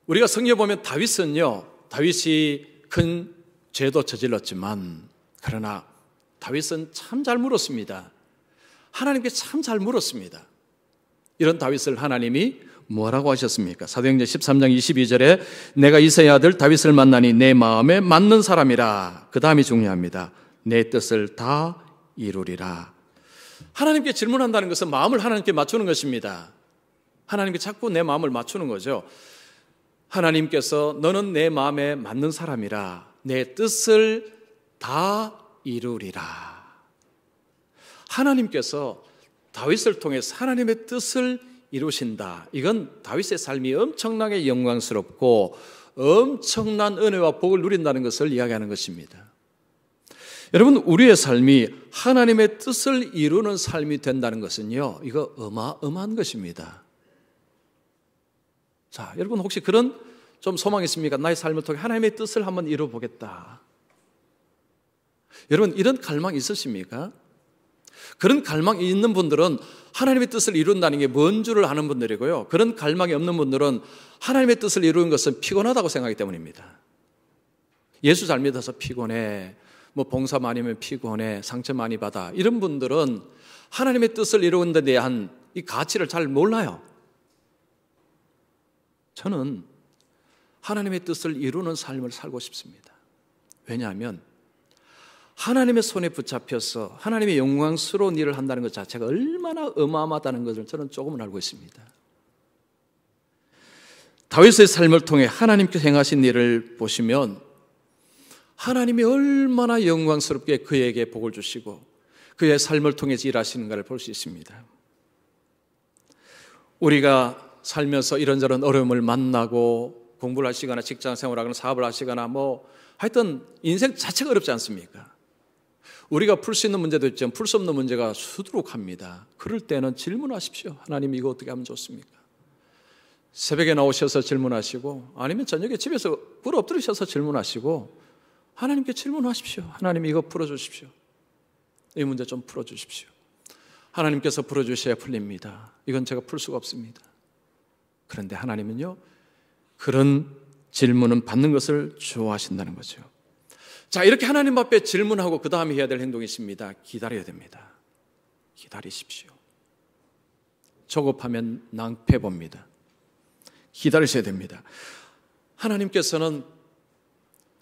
우리가 성경에 보면 다윗이 큰 죄도 저질렀지만 그러나 다윗은 참 잘 물었습니다. 하나님께 참 잘 물었습니다. 이런 다윗을 하나님이 뭐라고 하셨습니까? 사도행전 13장 22절에 내가 이새의 아들 다윗을 만나니 내 마음에 맞는 사람이라. 그 다음이 중요합니다. 내 뜻을 다 이루리라. 하나님께 질문한다는 것은 마음을 하나님께 맞추는 것입니다. 하나님께 자꾸 내 마음을 맞추는 거죠. 하나님께서 너는 내 마음에 맞는 사람이라. 내 뜻을 다 이루리라. 하나님께서 다윗을 통해서 하나님의 뜻을 이루신다. 이건 다윗의 삶이 엄청나게 영광스럽고 엄청난 은혜와 복을 누린다는 것을 이야기하는 것입니다. 여러분, 우리의 삶이 하나님의 뜻을 이루는 삶이 된다는 것은요, 이거 어마어마한 것입니다. 자, 여러분 혹시 그런 좀 소망이 있습니까? 나의 삶을 통해 하나님의 뜻을 한번 이루어보겠다. 여러분, 이런 갈망 있으십니까? 그런 갈망이 있는 분들은 하나님의 뜻을 이룬다는 게 뭔 줄을 아는 분들이고요. 그런 갈망이 없는 분들은 하나님의 뜻을 이루는 것은 피곤하다고 생각하기 때문입니다. 예수 잘 믿어서 피곤해, 뭐 봉사 많이 하면 피곤해, 상처 많이 받아, 이런 분들은 하나님의 뜻을 이루는 데 대한 이 가치를 잘 몰라요. 저는 하나님의 뜻을 이루는 삶을 살고 싶습니다. 왜냐하면 하나님의 손에 붙잡혀서 하나님의 영광스러운 일을 한다는 것 자체가 얼마나 어마어마하다는 것을 저는 조금은 알고 있습니다. 다윗의 삶을 통해 하나님께서 행하신 일을 보시면 하나님이 얼마나 영광스럽게 그에게 복을 주시고 그의 삶을 통해서 일하시는가를 볼 수 있습니다. 우리가 살면서 이런저런 어려움을 만나고 공부를 하시거나 직장 생활하거나 사업을 하시거나 하여튼 인생 자체가 어렵지 않습니까? 우리가 풀 수 있는 문제도 있지만 풀 수 없는 문제가 수두룩합니다. 그럴 때는 질문하십시오. 하나님, 이거 어떻게 하면 좋습니까? 새벽에 나오셔서 질문하시고, 아니면 저녁에 집에서 꿇어 엎드리셔서 질문하시고, 하나님께 질문하십시오. 하나님, 이거 풀어주십시오. 이 문제 좀 풀어주십시오. 하나님께서 풀어주셔야 풀립니다. 이건 제가 풀 수가 없습니다. 그런데 하나님은요, 그런 질문은 받는 것을 좋아하신다는 거죠. 자, 이렇게 하나님 앞에 질문하고 그 다음에 해야 될 행동이 있습니다. 기다려야 됩니다. 기다리십시오. 조급하면 낭패 봅니다. 기다리셔야 됩니다. 하나님께서는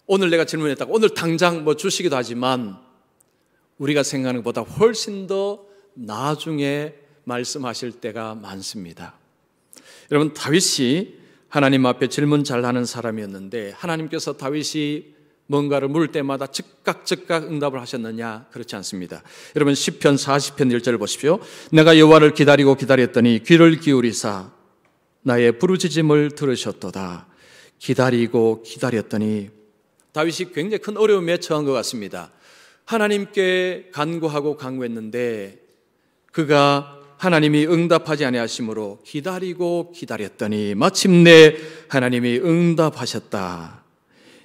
오늘 내가 질문했다고 오늘 당장 주시기도 하지만 우리가 생각하는 것보다 훨씬 더 나중에 말씀하실 때가 많습니다. 여러분, 다윗이 하나님 앞에 질문 잘하는 사람이었는데 하나님께서 다윗이 뭔가를 물을 때마다 즉각 응답을 하셨느냐? 그렇지 않습니다. 여러분, 시편 40편 1절을 보십시오. 내가 여호와를 기다리고 기다렸더니 귀를 기울이사 나의 부르짖음을 들으셨도다. 기다리고 기다렸더니, 다윗이 굉장히 큰 어려움에 처한 것 같습니다. 하나님께 간구하고 간구했는데 그가 하나님이 응답하지 아니하심으로 기다리고 기다렸더니 마침내 하나님이 응답하셨다.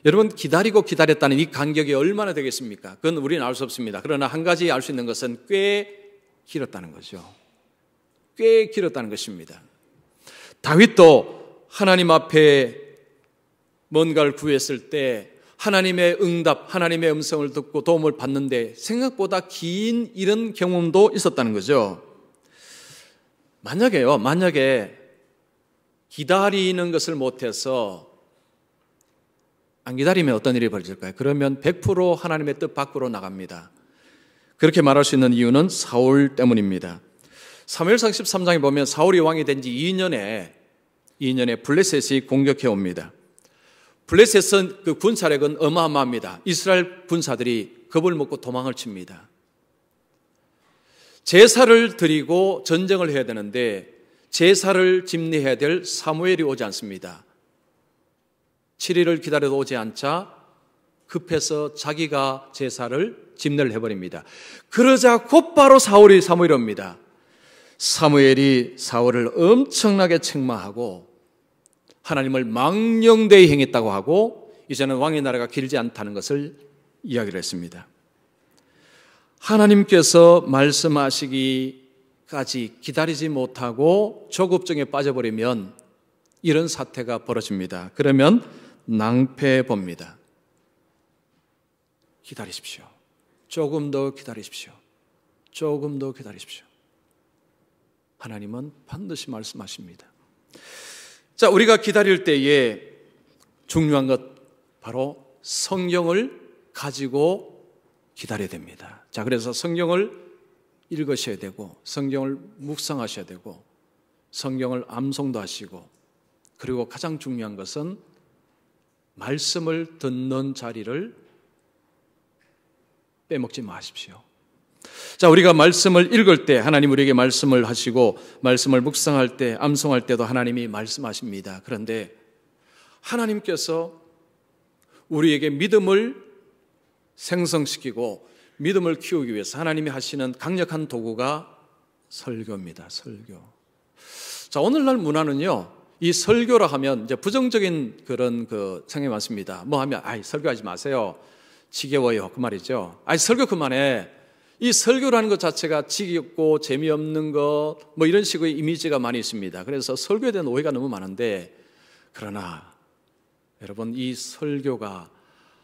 여러분, 기다리고 기다렸다는 이 간격이 얼마나 되겠습니까? 그건 우리는 알 수 없습니다. 그러나 한 가지 알 수 있는 것은 꽤 길었다는 거죠. 꽤 길었다는 것입니다. 다윗도 하나님 앞에 뭔가를 구했을 때 하나님의 응답, 하나님의 음성을 듣고 도움을 받는데 생각보다 긴 이런 경험도 있었다는 거죠. 만약에 기다리는 것을 못해서 안 기다리면 어떤 일이 벌어질까요? 그러면 100% 하나님의 뜻 밖으로 나갑니다. 그렇게 말할 수 있는 이유는 사울 때문입니다. 사무엘상 13장에 보면 사울이 왕이 된 지 2년에 블레셋이 공격해 옵니다. 블레셋은 그 군사력은 어마어마합니다. 이스라엘 군사들이 겁을 먹고 도망을 칩니다. 제사를 드리고 전쟁을 해야 되는데 제사를 집례해야 될 사무엘이 오지 않습니다. 7일을 기다려도 오지 않자 급해서 자기가 제사를 집례를 해버립니다. 그러자 곧바로 사무엘이 옵니다. 사무엘이 사울을 엄청나게 책망하고 하나님을 망령되이 행했다고 하고 이제는 왕의 나라가 길지 않다는 것을 이야기를 했습니다. 하나님께서 말씀하시기까지 기다리지 못하고 조급증에 빠져버리면 이런 사태가 벌어집니다. 그러면 낭패 봅니다. 기다리십시오. 조금 더 기다리십시오. 조금 더 기다리십시오. 하나님은 반드시 말씀하십니다. 자, 우리가 기다릴 때에 중요한 것 바로 성경을 가지고 기다려야 됩니다. 자, 그래서 성경을 읽으셔야 되고 성경을 묵상하셔야 되고 성경을 암송도 하시고 그리고 가장 중요한 것은 말씀을 듣는 자리를 빼먹지 마십시오. 자, 우리가 말씀을 읽을 때 하나님 우리에게 말씀을 하시고 말씀을 묵상할 때, 암송할 때도 하나님이 말씀하십니다. 그런데 하나님께서 우리에게 믿음을 생성시키고 믿음을 키우기 위해서 하나님이 하시는 강력한 도구가 설교입니다. 설교. 자, 오늘날 문화는요, 이 설교라 하면 이제 부정적인 그런 생각이 많습니다. 뭐 하면, 설교하지 마세요. 지겨워요. 그 말이죠. 설교 그만해. 이 설교라는 것 자체가 지겹고 재미없는 것, 이런 식의 이미지가 많이 있습니다. 그래서 설교에 대한 오해가 너무 많은데, 그러나 여러분, 이 설교가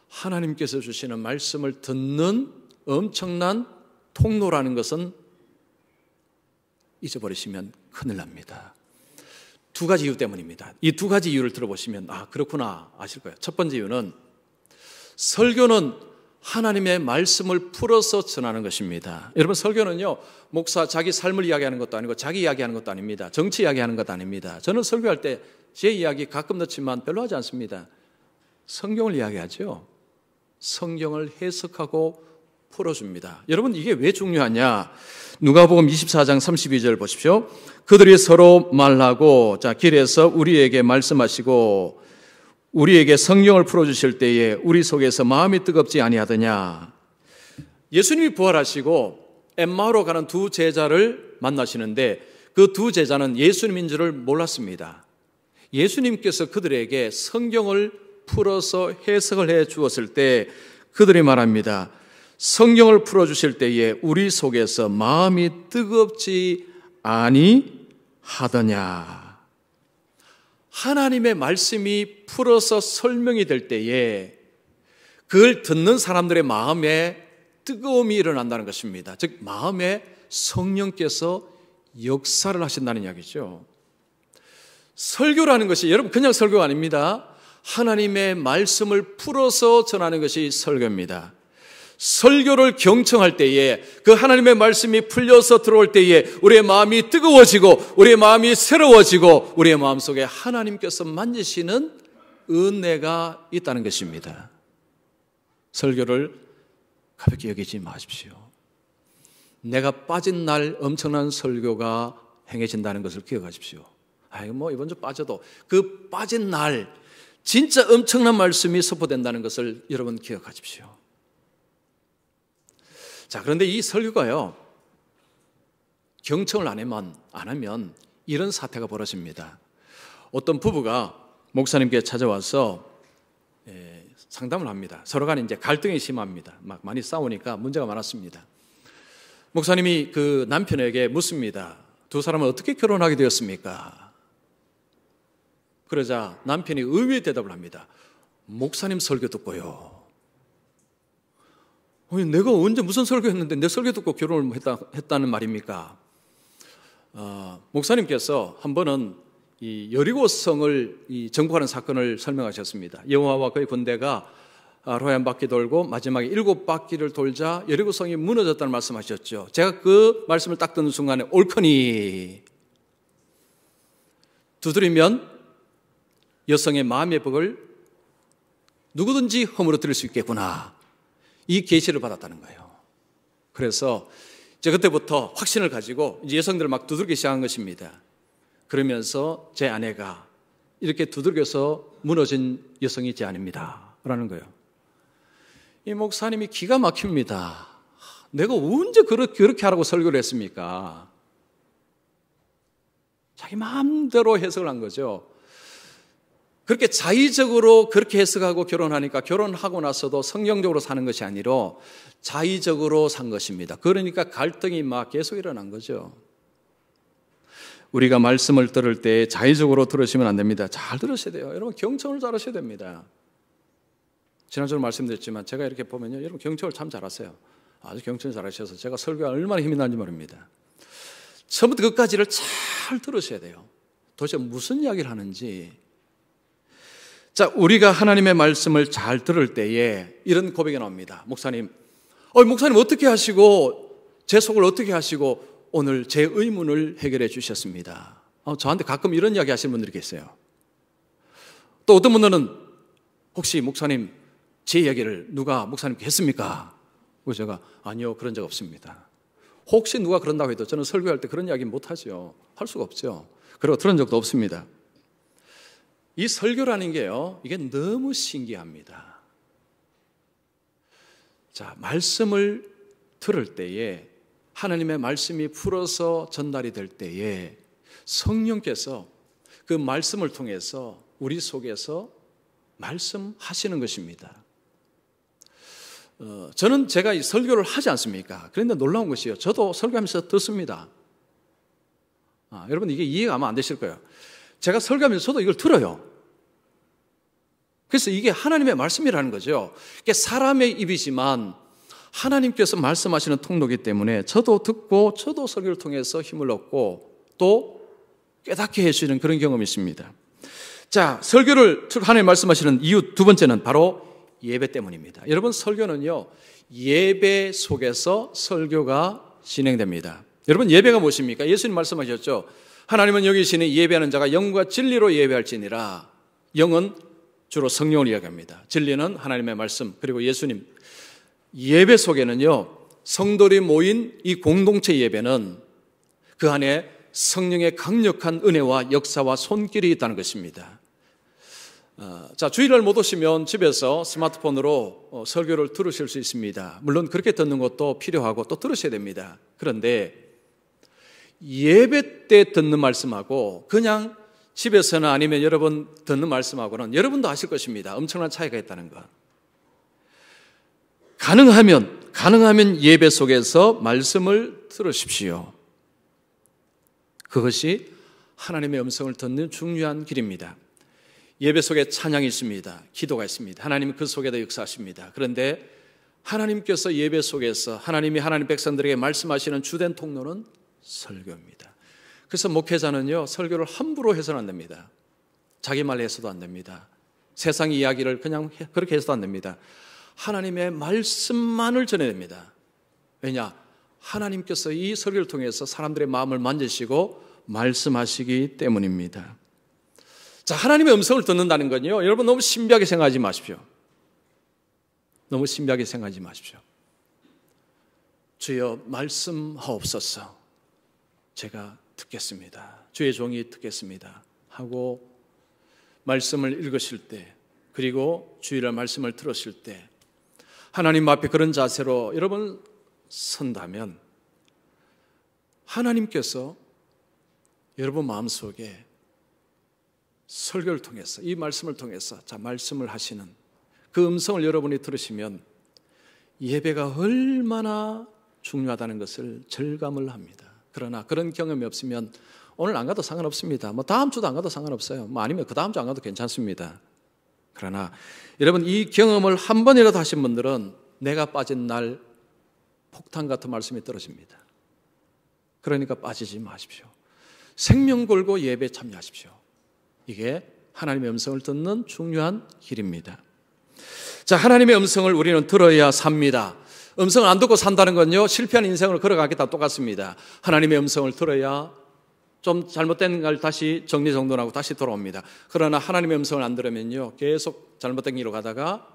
하나님께서 주시는 말씀을 듣는 엄청난 통로라는 것은 잊어버리시면 큰일 납니다. 두 가지 이유 때문입니다. 이 두 가지 이유를 들어보시면 그렇구나 아실 거예요. 첫 번째 이유는 설교는 하나님의 말씀을 풀어서 전하는 것입니다. 여러분, 설교는요, 목사 자기 삶을 이야기하는 것도 아니고 자기 이야기하는 것도 아닙니다. 정치 이야기하는 것도 아닙니다. 저는 설교할 때 제 이야기 가끔 넣지만 별로 하지 않습니다. 성경을 이야기하죠. 성경을 해석하고 풀어줍니다. 여러분, 이게 왜 중요하냐? 누가복음 24장 32절 보십시오. 그들이 서로 말하고 길에서 우리에게 말씀하시고 우리에게 성경을 풀어주실 때에 우리 속에서 마음이 뜨겁지 아니하더냐. 예수님이 부활하시고 엠마오로 가는 두 제자를 만나시는데 그 두 제자는 예수님인 줄을 몰랐습니다. 예수님께서 그들에게 성경을 풀어서 해석을 해 주었을 때 그들이 말합니다. 성경을 풀어주실 때에 우리 속에서 마음이 뜨겁지 아니하더냐. 하나님의 말씀이 풀어서 설명이 될 때에 그걸 듣는 사람들의 마음에 뜨거움이 일어난다는 것입니다. 즉 마음에 성령께서 역사를 하신다는 이야기죠. 설교라는 것이 여러분 그냥 설교가 아닙니다. 하나님의 말씀을 풀어서 전하는 것이 설교입니다. 설교를 경청할 때에 그 하나님의 말씀이 풀려서 들어올 때에 우리의 마음이 뜨거워지고 우리의 마음이 새로워지고 우리의 마음속에 하나님께서 만지시는 은혜가 있다는 것입니다. 설교를 가볍게 여기지 마십시오. 내가 빠진 날 엄청난 설교가 행해진다는 것을 기억하십시오. 이번 주 빠져도 그 빠진 날 진짜 엄청난 말씀이 선포된다는 것을 여러분 기억하십시오. 자, 그런데 이 설교가요, 경청을 안 하면 이런 사태가 벌어집니다. 어떤 부부가 목사님께 찾아와서 상담을 합니다. 서로 간에 이제 갈등이 심합니다. 막 많이 싸우니까 문제가 많았습니다. 목사님이 그 남편에게 묻습니다. 두 사람은 어떻게 결혼하게 되었습니까? 그러자 남편이 의외의 대답을 합니다. 목사님 설교 듣고요. 내가 언제 무슨 설교했는데 내 설교 듣고 결혼을 했다는 말입니까? 목사님께서 한 번은 이 여리고성을 정복하는 사건을 설명하셨습니다. 여호와와 그의 군대가 로에 한 바퀴 돌고 마지막에 7바퀴를 돌자 여리고성이 무너졌다는 말씀하셨죠. 제가 그 말씀을 딱 듣는 순간에 옳거니 두드리면 여성의 마음의 벽을 누구든지 허물어뜨릴 수 있겠구나. 이 계시를 받았다는 거예요. 그래서 이제 그때부터 확신을 가지고 이제 여성들을 막 두들기기 시작한 것입니다. 그러면서 제 아내가 이렇게 두들겨서 무너진 여성이 제 아내입니다. 라는 거예요. 이 목사님이 기가 막힙니다. 내가 언제 그렇게 하라고 설교를 했습니까? 자기 마음대로 해석을 한 거죠. 그렇게 자의적으로 그렇게 해석하고 결혼하니까 결혼하고 나서도 성경적으로 사는 것이 아니라 자의적으로 산 것입니다. 그러니까 갈등이 막 계속 일어난 거죠. 우리가 말씀을 들을 때 자의적으로 들으시면 안 됩니다. 잘 들으셔야 돼요. 여러분 경청을 잘 하셔야 됩니다. 지난주에 말씀드렸지만 제가 이렇게 보면요, 여러분 경청을 참 잘하세요. 아주 경청을 잘하셔서 제가 설교가 얼마나 힘이 나는지 모릅니다. 처음부터 끝까지를 잘 들으셔야 돼요. 도대체 무슨 이야기를 하는지. 자, 우리가 하나님의 말씀을 잘 들을 때에 이런 고백이 나옵니다. 목사님 어떻게 하시고 제 속을 어떻게 하시고 오늘 제 의문을 해결해 주셨습니다. 저한테 가끔 이런 이야기 하시는 분들이 계세요. 또 어떤 분들은 혹시 목사님 제 이야기를 누가 목사님께 했습니까? 그래서 제가 아니요, 그런 적 없습니다. 혹시 누가 그런다고 해도 저는 설교할 때 그런 이야기 못하죠. 할 수가 없죠. 그리고 들은 적도 없습니다. 이 설교라는 게요, 이게 너무 신기합니다. 자, 말씀을 들을 때에 하나님의 말씀이 풀어서 전달이 될 때에 성령께서 그 말씀을 통해서 우리 속에서 말씀하시는 것입니다. 저는 제가 이 설교를 하지 않습니까? 그런데 놀라운 것이요, 저도 설교하면서 듣습니다. 여러분 이게 이해가 아마 안 되실 거예요. 제가 설교하면서 저도 이걸 들어요. 그래서 이게 하나님의 말씀이라는 거죠. 이게 사람의 입이지만 하나님께서 말씀하시는 통로이기 때문에 저도 듣고 저도 설교를 통해서 힘을 얻고 또 깨닫게 해주시는 그런 경험이 있습니다. 자, 설교를 하나님 말씀하시는 이유 두 번째는 바로 예배 때문입니다. 여러분, 설교는요, 예배 속에서 설교가 진행됩니다. 여러분, 예배가 무엇입니까? 예수님 말씀하셨죠. 하나님은 여기 계시는 예배하는 자가 영과 진리로 예배할지니라. 영은 주로 성령을 이야기합니다. 진리는 하나님의 말씀, 그리고 예수님. 예배 속에는요, 성도들이 모인 이 공동체 예배는 그 안에 성령의 강력한 은혜와 역사와 손길이 있다는 것입니다. 자, 주일날 못 오시면 집에서 스마트폰으로 설교를 들으실 수 있습니다. 물론 그렇게 듣는 것도 필요하고 또 들으셔야 됩니다. 그런데 예배 때 듣는 말씀하고 그냥 집에서나 아니면 여러분 듣는 말씀하고는 여러분도 아실 것입니다. 엄청난 차이가 있다는 것. 가능하면 예배 속에서 말씀을 들으십시오. 그것이 하나님의 음성을 듣는 중요한 길입니다. 예배 속에 찬양이 있습니다. 기도가 있습니다. 하나님은 그 속에도 역사하십니다. 그런데 하나님께서 예배 속에서 하나님이 하나님 백성들에게 말씀하시는 주된 통로는 설교입니다. 그래서 목회자는요, 설교를 함부로 해서는 안 됩니다. 자기 말로 해서도 안 됩니다. 세상 이야기를 그냥 그렇게 해서도 안 됩니다. 하나님의 말씀만을 전해야 됩니다. 왜냐? 하나님께서 이 설교를 통해서 사람들의 마음을 만지시고 말씀하시기 때문입니다. 자, 하나님의 음성을 듣는다는 건요, 여러분 너무 신비하게 생각하지 마십시오. 너무 신비하게 생각하지 마십시오. 주여 말씀하옵소서. 제가 듣겠습니다. 주의 종이 듣겠습니다. 하고 말씀을 읽으실 때, 그리고 주일날 말씀을 들으실 때 하나님 앞에 그런 자세로 여러분 선다면 하나님께서 여러분 마음속에 설교를 통해서 이 말씀을 통해서 말씀을 하시는 그 음성을 여러분이 들으시면 예배가 얼마나 중요하다는 것을 절감을 합니다. 그러나 그런 경험이 없으면 오늘 안 가도 상관없습니다. 다음 주도 안 가도 상관없어요. 아니면 그 다음 주 안 가도 괜찮습니다. 그러나 여러분 이 경험을 한 번이라도 하신 분들은 내가 빠진 날 폭탄 같은 말씀이 떨어집니다. 그러니까 빠지지 마십시오. 생명 걸고 예배에 참여하십시오. 이게 하나님의 음성을 듣는 중요한 길입니다. 자, 하나님의 음성을 우리는 들어야 삽니다. 음성을 안 듣고 산다는 건요, 실패한 인생을 걸어가겠다 똑같습니다. 하나님의 음성을 들어야 좀 잘못된 걸 다시 정리정돈하고 다시 돌아옵니다. 그러나 하나님의 음성을 안 들으면요, 계속 잘못된 길로 가다가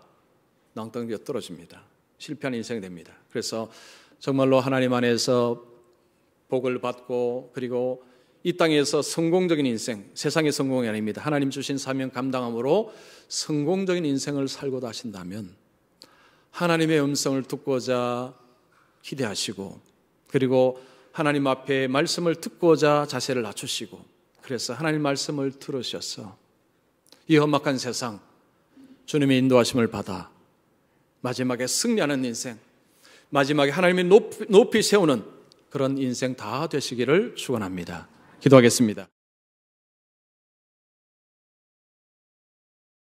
낭떠러지가 떨어집니다. 실패한 인생이 됩니다. 그래서 정말로 하나님 안에서 복을 받고 그리고 이 땅에서 성공적인 인생, 세상의 성공이 아닙니다. 하나님 주신 사명 감당함으로 성공적인 인생을 살고자 하신다면 하나님의 음성을 듣고자 기대하시고 그리고 하나님 앞에 말씀을 듣고자 자세를 낮추시고 그래서 하나님 말씀을 들으셔서 이 험악한 세상 주님의 인도하심을 받아 마지막에 승리하는 인생, 마지막에 하나님이 높이 세우는 그런 인생 다 되시기를 축원합니다. 기도하겠습니다.